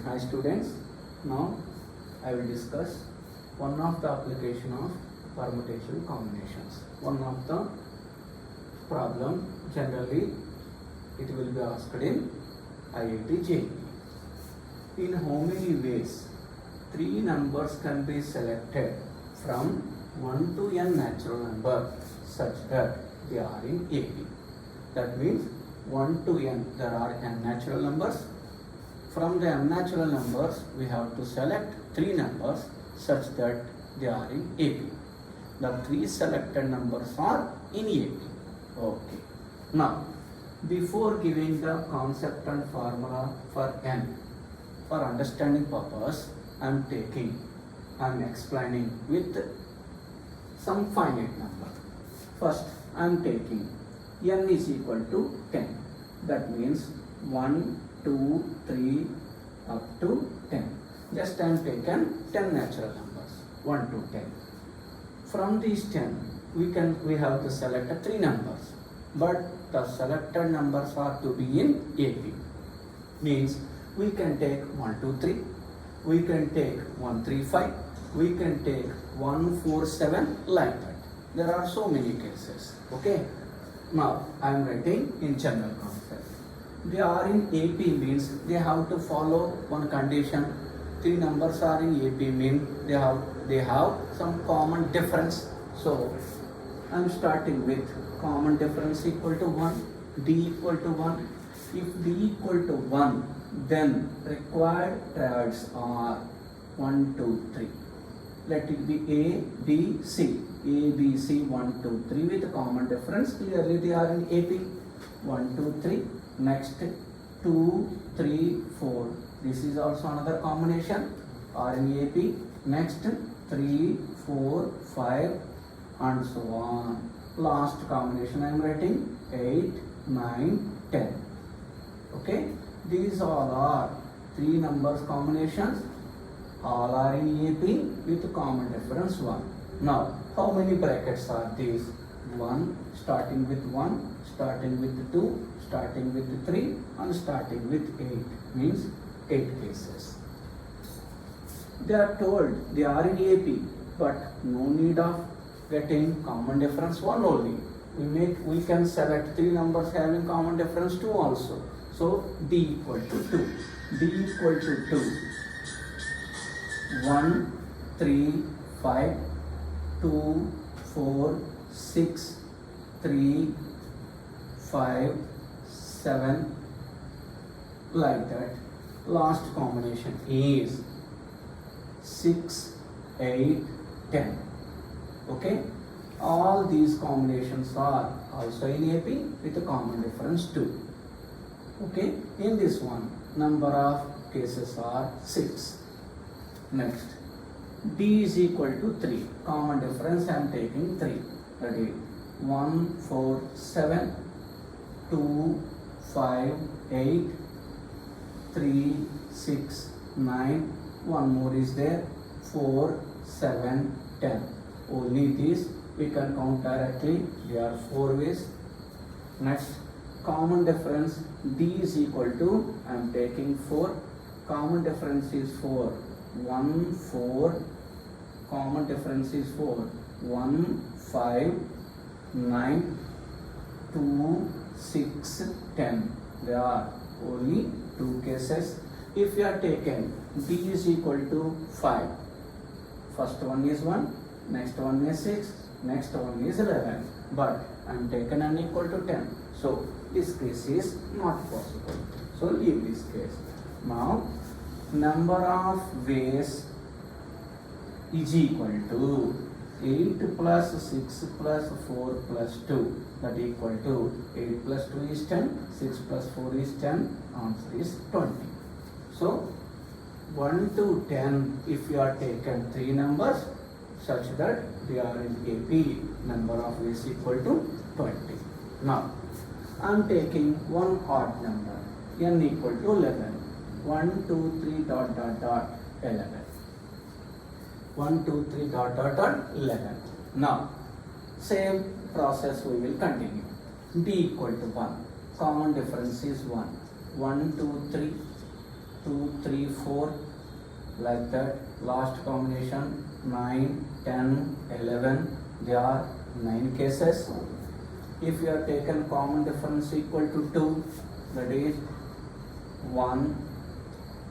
Hi students, now I will discuss one of the application of permutation combinations. One of the problem generally it will be asked in IIT JEE. In how many ways three numbers can be selected from 1 to n natural number such that they are in AP? That means 1 to n there are n natural numbers. From the unnatural numbers, we have to select three numbers such that they are in AP. The three selected numbers are in AP. Okay. Now, before giving the concept and formula for n, for understanding purpose, I am explaining with some finite number. First, I am taking n is equal to 10. That means 1, 2, 3 up to 10. Just I am taken 10 natural numbers 1 to 10. From these 10 we have to select three numbers, but the selected numbers are to be in AP. Means we can take 1, 2, 3, we can take 1, 3, 5, we can take 1, 4, 7 like that. There are so many cases. Okay. Now I am writing in general concept. They are in AP means they have to follow one condition. Three numbers are in AP means they have some common difference. So I am starting with common difference equal to 1, D equal to 1. If D equal to 1, then required triads are 1, 2, 3. Let it be A, B, C. A, B, C, 1, 2, 3 with common difference. Clearly they are in AP. 1, 2, 3. Next 2, 3, 4. This is also another combination are in AP. Next 3, 4, 5 and so on. Last combination I am writing 8, 9, 10. Okay. These all are three numbers combinations. All are in AP with common difference 1. Now how many brackets are these? 1, starting with 1, starting with 2, starting with 3 and starting with 8 means 8 cases. They are told they are in AP, but no need of getting common difference 1 only. We can select three numbers having common difference 2 also. So D equal to 2. D equal to 2. 1, 3, 5, 2, 4, 6, 3, 5, 7 like that. Last combination is 6, 8, 10. Okay. All these combinations are also in AP with a common difference 2. Okay. In this one, number of cases are 6. Next, D is equal to 3. Common difference I am taking 3. Ready? 1, 4, 7, 2, 5, 8, 3, 6, 9. One more is there. 4, 7, 10. Only these we can count directly. There are 4 ways. Next, common difference D is equal to, I am taking 4. Common difference is 4. 1, 4. Common difference is 4. 1, 5, 9, 2, 6, 10. There are only 2 cases. If you are taken D is equal to 5. First one is 1, next one is 6, next one is 11. But I am taken n equal to 10. So this case is not possible. So leave this case. Now number of ways is equal to 8 plus 6 plus 4 plus 2, that equal to 8 plus 2 is 10, 6 plus 4 is 10, answer is 20. So 1 to 10 if you are taken three numbers such that they are in AP, number of ways equal to 20. Now I am taking one odd number, n equal to 11. 1, 2, 3 dot dot dot 11. 1, 2, 3 dot dot dot 11. Now same process we will continue. D equal to 1. Common difference is 1. 1, 2, 3. 2, 3, 4, like that. Last combination 9, 10, 11. There are 9 cases. If you have taken common difference equal to 2, that is 1,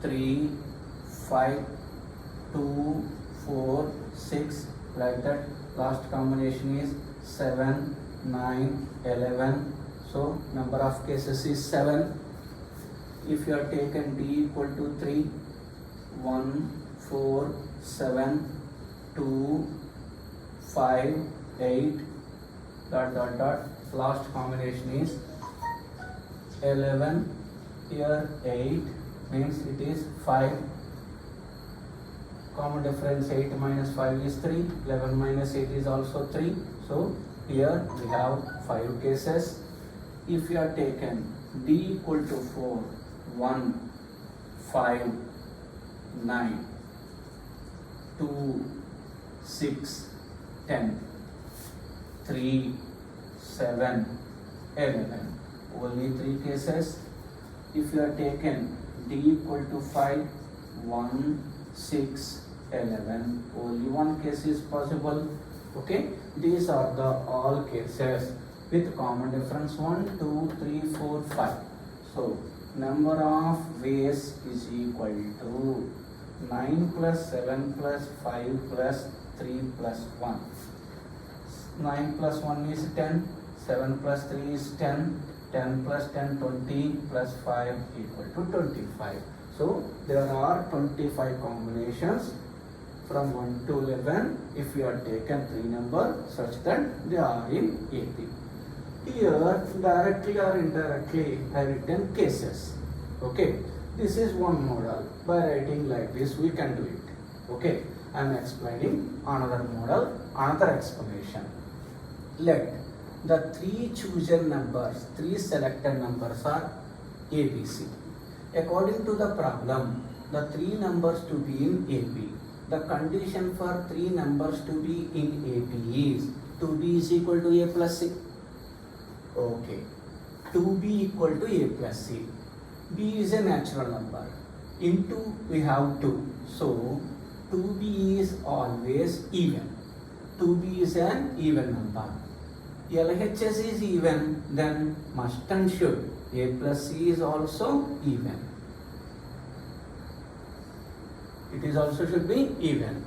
3, 5, 2, 4, 6, like that. Last combination is 7, 9, 11. So number of cases is 7. If you have taken d equal to 3, 1, 4, 7, 2, 5, 8, dot dot dot. Last combination is 11. Here 8 means it is 5. Common difference 8 minus 5 is 3. 11 minus 8 is also 3. So here we have 5 cases. If you are taken d equal to 4, 1, 5, 9, 2, 6, 10, 3, 7, 11. Only 3 cases. If you are taken d equal to 5, 1, 6, 11, only 1 case is possible. Okay, these are the all cases with common difference 1, 2, 3, 4, 5. So number of ways is equal to 9 plus 7 plus 5 plus 3 plus 1. 9 plus 1 is 10, 7 plus 3 is 10, 10 plus 10, 20 plus 5 equal to 25. So there are 25 combinations from 1 to 11 if you are taken 3 number such that they are in AP. Here directly or indirectly I written cases. Okay, this is one model. By writing like this we can do it. Okay, I am explaining another model, another explanation. Let the 3 chosen numbers, 3 selected numbers are ABC. According to the problem, the 3 numbers to be in AP. The condition for 3 numbers to be in AP is 2b is equal to a plus c. Okay, 2b equal to a plus c. B is a natural number. Into we have 2. So 2b is always even. 2b is an even number. LHS is even, then must and should a plus c is also even. It is also should be even.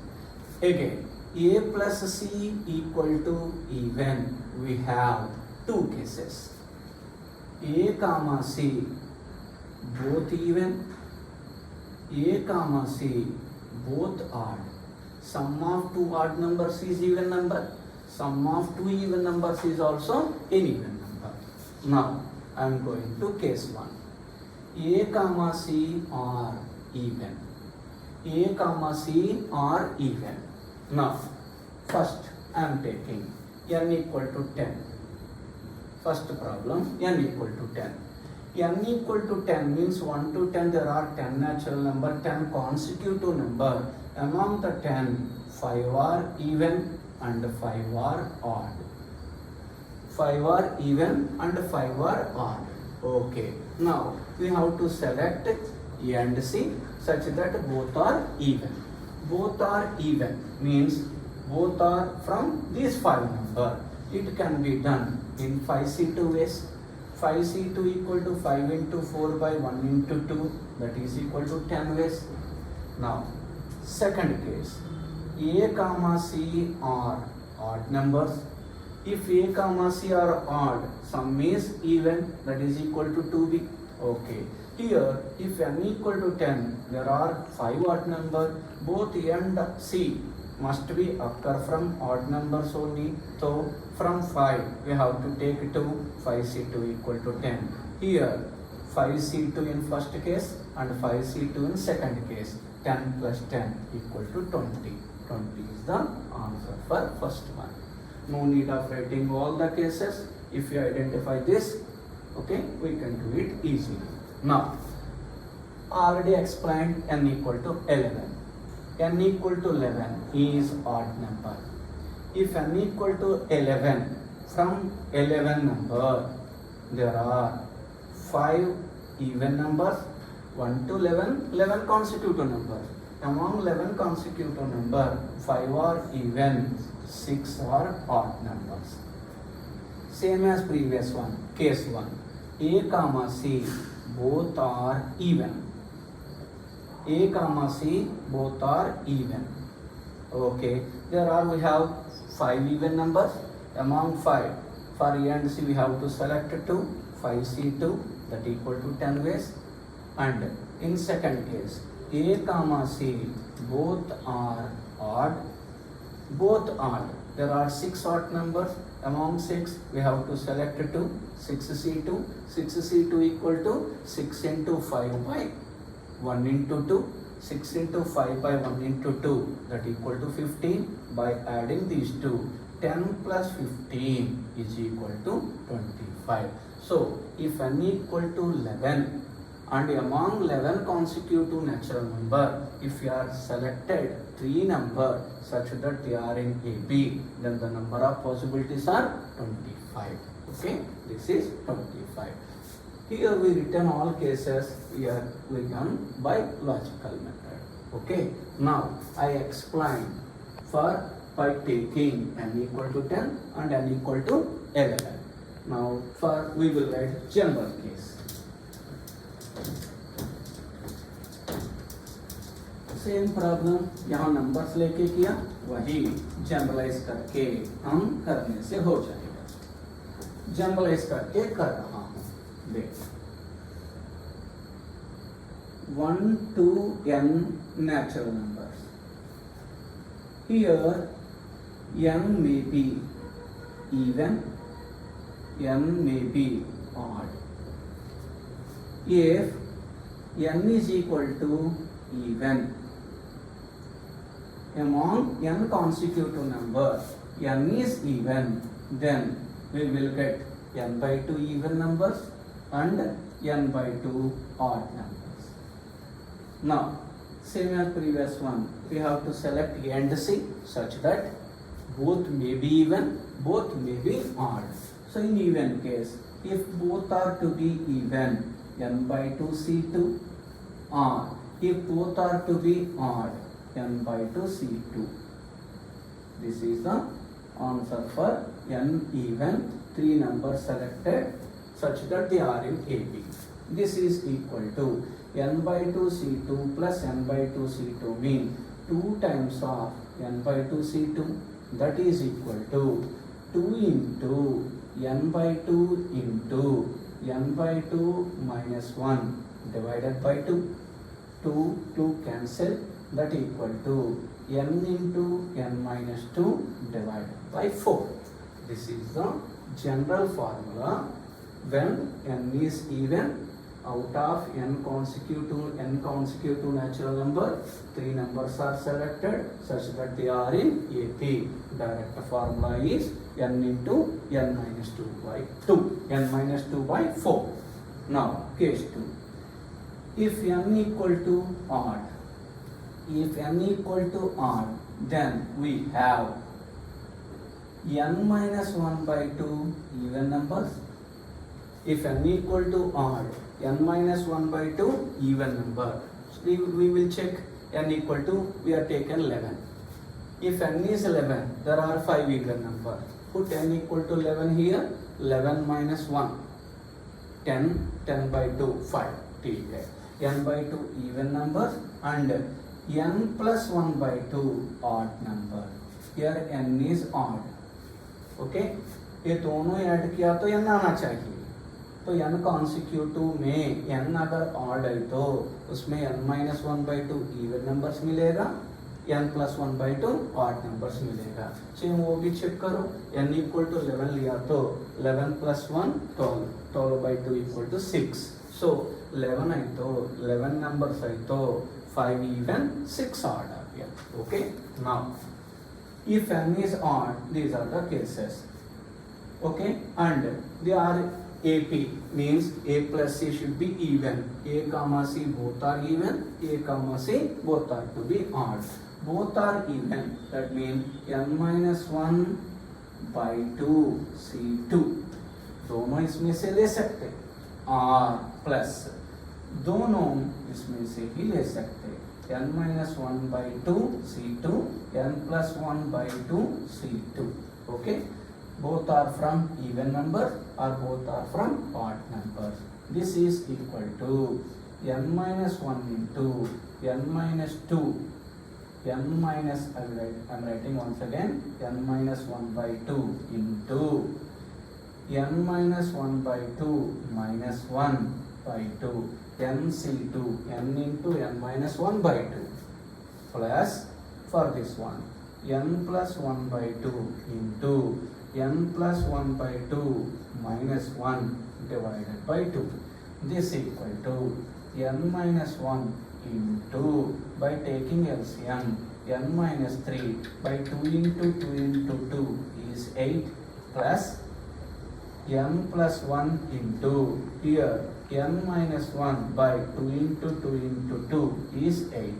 Again, a plus c equal to even. We have 2 cases. A comma c both even. A comma c both odd. Sum of 2 odd numbers is even number. Sum of 2 even numbers is also an even number. Now I am going to case 1. A comma c are even. A comma c are even. Now first I am taking n equal to 10. First problem, n equal to 10. N equal to 10 means 1 to 10 there are 10 natural number, 10 consecutive number. Among the 10, 5 are even and 5 are odd. 5 are even and 5 are odd. Okay, now we have to select A and C such that both are even. Both are even means both are from these 5 number. It can be done in 5C2 ways. 5C2 equal to 5 into 4 by 1 into 2, that is equal to 10 ways. Now second case, A comma C are odd numbers. If A comma C are odd, sum is even, that is equal to 2b. Okay, here if n equal to 10, there are 5 odd number. Both A and C must be occur from odd numbers only. So from 5 we have to take 2, 5C2 equal to 10. Here 5C2 in first case and 5C2 in second case. 10 plus 10 equal to 20. 20 is the answer for first one. No need of writing all the cases. If you identify this, okay, we can do it easily. Now, already explained n equal to 11. N equal to 11 is odd number. If n equal to 11, from 11 number, there are 5 even numbers 1 to 11, 11 consecutive numbers. Among 11 consecutive number, 5 are even, 6 are odd numbers. Same as previous one, case 1. A comma C both are even. A comma C both are even. Okay, there are we have 5 even numbers. Among 5, for A and C we have to select 2, 5C2, that equal to 10 ways. And in second case, A comma C both are odd. Both odd. There are 6 odd numbers. Among 6 we have to select 2, 6C2. 6C2 equal to 6 into 5 by 1 into 2. 6 into 5 by 1 into 2, that equal to 15. By adding these two, 10 plus 15 is equal to 25. So if n equal to 11 and among 11 consecutive natural number, if you are selected 3 number such that they are in AB, then the number of possibilities are 25. Okay, this is 25. Here we written all cases, here we done by logical method. Okay, now I explain for by taking n equal to 10 and n equal to 11. Now for we will write general case. Same problem यहाँ numbers लेके किया, वही generalise करके हम करने से हो जाएगा. जनरलाइज करके कर रहा हूँ. देख 1 to n natural numbers. Here n may be even, n may be odd. If n is equal to even among n consecutive numbers, n is even, then we will get n by 2 even numbers and n by 2 odd numbers. Now same as previous one, we have to select A and C such that both may be even, both may be odd. So in even case, if both are to be even, n by 2 C2, or if both are to be odd, n by 2 C2. This is the answer for n even, 3 numbers selected such that they are in AB. This is equal to n by 2 C2 plus n by 2 C2 mean 2 times of n by 2 C2, that is equal to 2 into n by 2 into n by 2 minus 1 divided by 2. 2 cancel, that equal to n into n minus 2 divided by 4. This is the general formula when n is even. Out of n consecutive natural number, 3 numbers are selected such that they are in AP. Direct formula is n into n minus 2 by 2, n minus 2 by 4. Now case 2. If n equal to odd, if n equal to odd, then we have n minus 1 by 2 even numbers. If n equal to odd, n minus 1 by 2 even number. So we will check n equal to, we are taken 11. If n is 11, there are 5 even numbers. Put n equal to 11 here, 11 minus 1, 10, 10 by 2, 5. ठीक है, n by 2 even numbers and n plus 1 by 2 odd number. Here n is odd. Okay, ये दोनों add किया तो n आना चाहिए. तो n consecutive में n अगर ऑड है तो उसमें n minus 1 by 2 even numbers मिलेगा, n plus 1 by 2 odd numbers मिलेगा. चलिए वो भी चेक करो. n इक्वल टू 11 लिया तो 11 प्लस 1 12, 12 बाई 2 इक्वल टू 6. सो 11 है तो 11 नंबर्स है तो 5 even 6 odd आ गया. Okay, now if n is odd, these are the cases. Okay, and they are AP means A plus C should be even. A comma C both are even. A comma C both are to be odd. Both are even. That means n minus 1 by 2 C2. दोनों इसमें से ले सकते. R plus दोनों इसमें से ही ले सकते हैं, n minus 1 by 2 C2, n plus 1 by 2 C2. Okay, both are from even numbers or both are from odd numbers. This is equal to n minus 1 into n minus 2, n minus, I'm writing once again, n minus 1 by 2 into n minus 1 by 2 minus 1 by 2, nC2, n into n minus 1 by 2, plus for this one n plus 1 by 2 into n plus 1 by 2 minus 1 divided by 2. This equal to n minus 1 into, by taking LCM, n minus 3 by 2 into 2 into 2 is 8, plus n plus 1 into here n minus 1 by 2 into 2 into 2 is 8.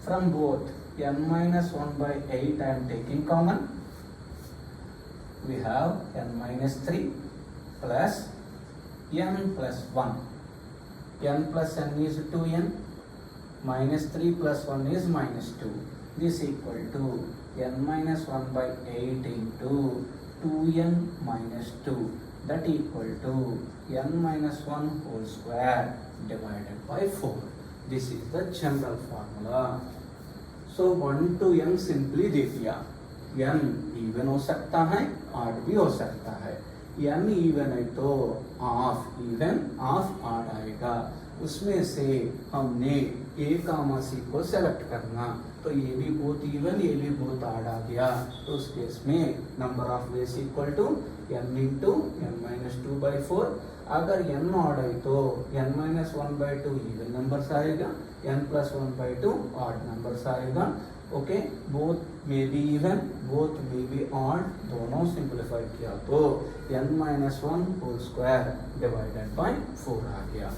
From both n minus 1 by 8 I am taking common. We have n minus 3 plus n plus 1. N plus n is 2n, minus 3 plus 1 is minus 2. This equal to n minus 1 by 8 into 2n minus 2, that equal to n minus 1 whole square divided by 4. This is the general formula. So 1 to n simply दे दिया, n even हो सकता है, odd भी हो सकता है. n even है तो half even half odd आएगा. उसमें से हमने a कामा c को सेलेक्ट करना, तो ये भी बहुत इवन, ये भी बहुत ऑड आ गया. तो उस केस में number of ways equal to n into n minus 2 by 4. अगर n ऑड है तो n minus 1 by 2 even numbers आएगा, n plus 1 by 2 odd numbers आएगा. Okay, both may be even, both may be odd, दोनों simplify किया तो n minus 1 whole square divided by 4 आ गया.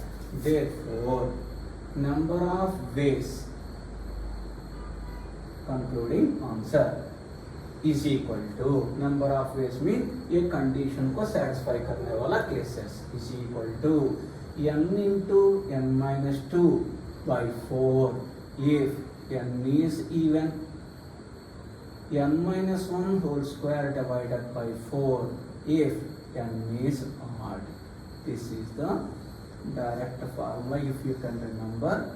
Therefore, number of ways concluding answer is equal to number of ways mean ये condition को satisfy करने वाला cases is equal to n into n minus 2 by 4 if n is even, n minus 1 whole square divided by 4 if n is odd. This is the direct formula. If you can remember,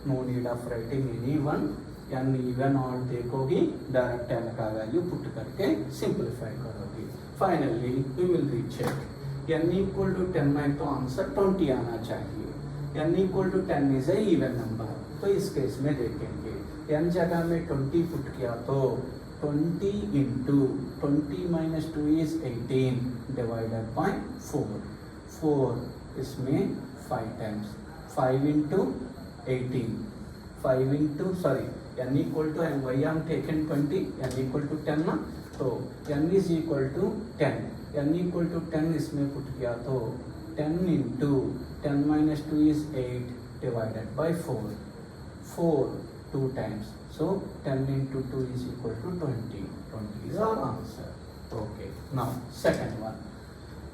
no need of writing any one. n even odd देखोगी, direct n का value put करके simplify करोगी. Finally we will recheck n equal to 10 है तो answer 20 आना चाहिए. n equal to 10 is a even number, तो इस केस में देखेंगे n जगह में 20 पुट किया तो 20 into 20 minus 2 is 18 divided by 4. 4 इसमें 5 times, 5 into 18, 5 into sorry n equal to n why हम टेकन 20, n इक्वल टू 10 ना, तो n is equal to 10, n equal to 10 इसमें पुट किया तो 10 into 10 minus 2 is 8 divided by 4. 4 2 times, so 10 into 2 is equal to 20. 20 is our answer. Okay, now second one.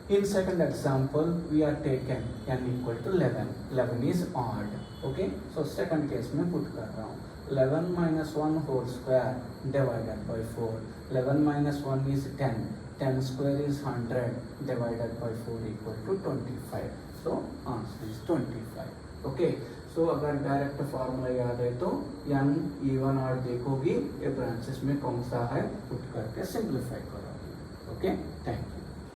In second example, we are taken n equal to 11. 11 is odd. Okay, so second case में put कर रहा हूँ. 11 minus 1 whole square divided by 4. 11 minus 1 is 10. 10 square is 100 divided by 4 equal to 25. So answer is 25. Okay, so अगर direct formula याद है तो n even और देखोगी ये ब्रांचेस में कौन सा है पुट करके सिंप्लीफाई करोगी. Okay, thank you.